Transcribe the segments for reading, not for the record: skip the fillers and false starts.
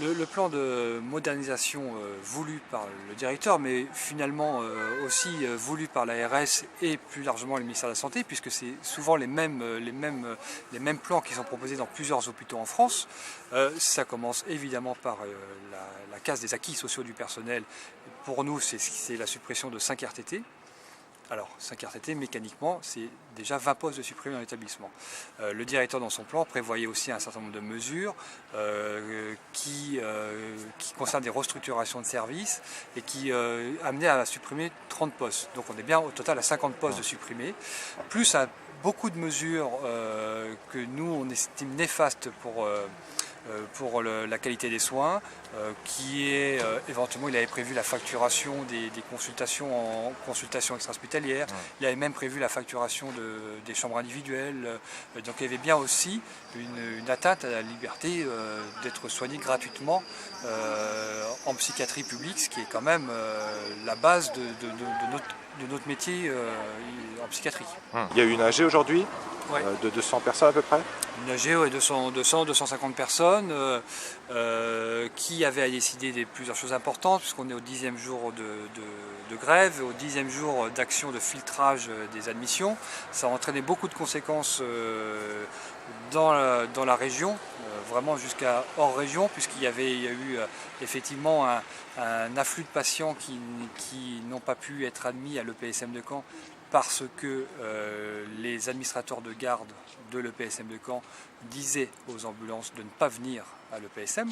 Le plan de modernisation voulu par le directeur, mais finalement aussi voulu par l'ARS et plus largement le ministère de la Santé, puisque c'est souvent les mêmes plans qui sont proposés dans plusieurs hôpitaux en France. Ça commence évidemment par la case des acquis sociaux du personnel. Pour nous, c'est la suppression de 5 RTT. Alors, 5 RTT, mécaniquement, c'est déjà 20 postes de supprimés dans l'établissement. Le directeur, dans son plan, prévoyait aussi un certain nombre de mesures qui concernent des restructurations de services et qui amenaient à supprimer 30 postes. Donc on est bien au total à 50 postes de supprimés, plus à beaucoup de mesures que nous, on estime néfastes pour la qualité des soins, qui est éventuellement, il avait prévu la facturation des consultations en consultation extra-hospitalière, il avait même prévu la facturation des chambres individuelles, donc il y avait bien aussi une atteinte à la liberté d'être soigné gratuitement en psychiatrie publique, ce qui est quand même la base de notre métier en psychiatrie. Il y a eu une AG aujourd'hui de 200 personnes à peu près. Une AG de 250 personnes qui avait à décider de plusieurs choses importantes, puisqu'on est au 10e jour de grève, au 10e jour d'action de filtrage des admissions. Ça a entraîné beaucoup de conséquences dans la région, vraiment jusqu'à hors région, puisqu'il y a eu effectivement un afflux de patients qui n'ont pas pu être admis à l'EPSM de Caen parce que les administrateurs de garde de l'EPSM de Caen disaient aux ambulances de ne pas venir à l'EPSM.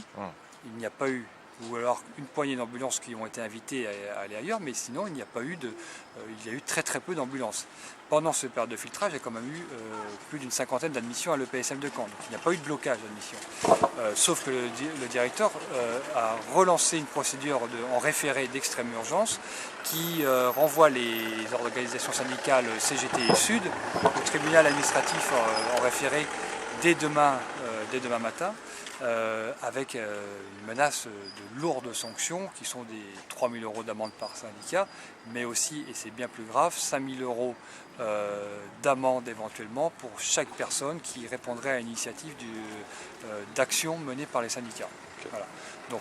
Il n'y a pas eu, ou alors une poignée d'ambulances qui ont été invitées à aller ailleurs, mais sinon il n'y a pas eu il y a eu très peu d'ambulances. Pendant cette période de filtrage, il y a quand même eu plus d'une cinquantaine d'admissions à l'EPSM de Caen. Donc il n'y a pas eu de blocage d'admission. Sauf que le directeur a relancé une procédure en référé d'extrême urgence qui renvoie les organisations syndicales CGT et Sud au tribunal administratif en référé dès demain matin, avec une menace de lourdes sanctions qui sont des 3 000 € d'amende par syndicat, mais aussi, et c'est bien plus grave, 5 000 € d'amende éventuellement pour chaque personne qui répondrait à une initiative d'action menée par les syndicats. Voilà. Donc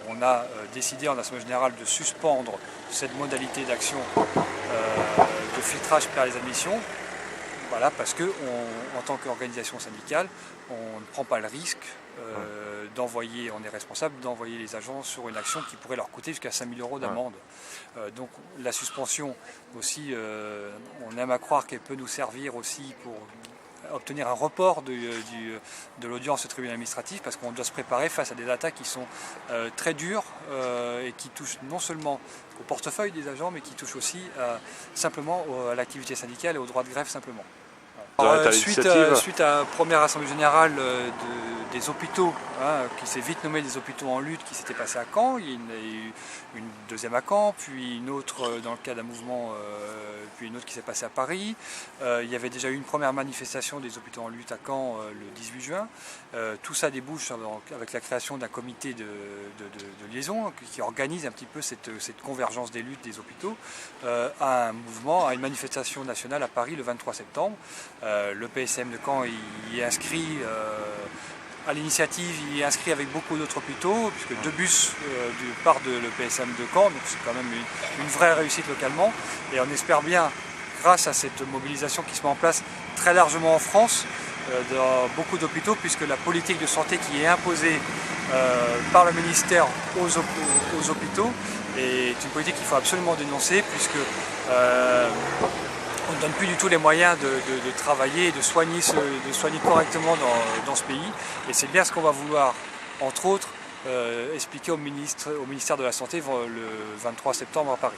on a décidé en Assemblée générale de suspendre cette modalité d'action de filtrage par les admissions. Voilà, parce qu'en tant qu'organisation syndicale, on ne prend pas le risque d'envoyer, on est responsable d'envoyer les agents sur une action qui pourrait leur coûter jusqu'à 5 000 € d'amende. Donc la suspension aussi, on aime à croire qu'elle peut nous servir aussi pour obtenir un report de l'audience au tribunal administratif, parce qu'on doit se préparer face à des attaques qui sont très dures et qui touchent non seulement au portefeuille des agents, mais qui touchent aussi simplement à l'activité syndicale et au droit de grève simplement. Alors, suite à la première assemblée générale des hôpitaux, qui s'est vite nommé des hôpitaux en lutte, qui s'était passé à Caen, il y en a eu une deuxième à Caen, puis une autre dans le cadre d'un mouvement, puis une autre qui s'est passée à Paris. Il y avait déjà eu une première manifestation des hôpitaux en lutte à Caen le 18 juin. Tout ça débouche avec la création d'un comité de liaison qui organise un petit peu cette convergence des luttes des hôpitaux à un mouvement, à une manifestation nationale à Paris le 23 septembre. Le PSM de Caen y est inscrit à l'initiative, il est inscrit avec beaucoup d'autres hôpitaux, puisque 2 bus partent de l'EPSM de Caen, donc c'est quand même une vraie réussite localement. Et on espère bien, grâce à cette mobilisation qui se met en place très largement en France, dans beaucoup d'hôpitaux, puisque la politique de santé qui est imposée par le ministère aux hôpitaux est une politique qu'il faut absolument dénoncer, puisque on ne donne plus du tout les moyens de travailler et de soigner correctement dans ce pays. Et c'est bien ce qu'on va vouloir, entre autres, expliquer au ministère de la Santé le 23 septembre à Paris.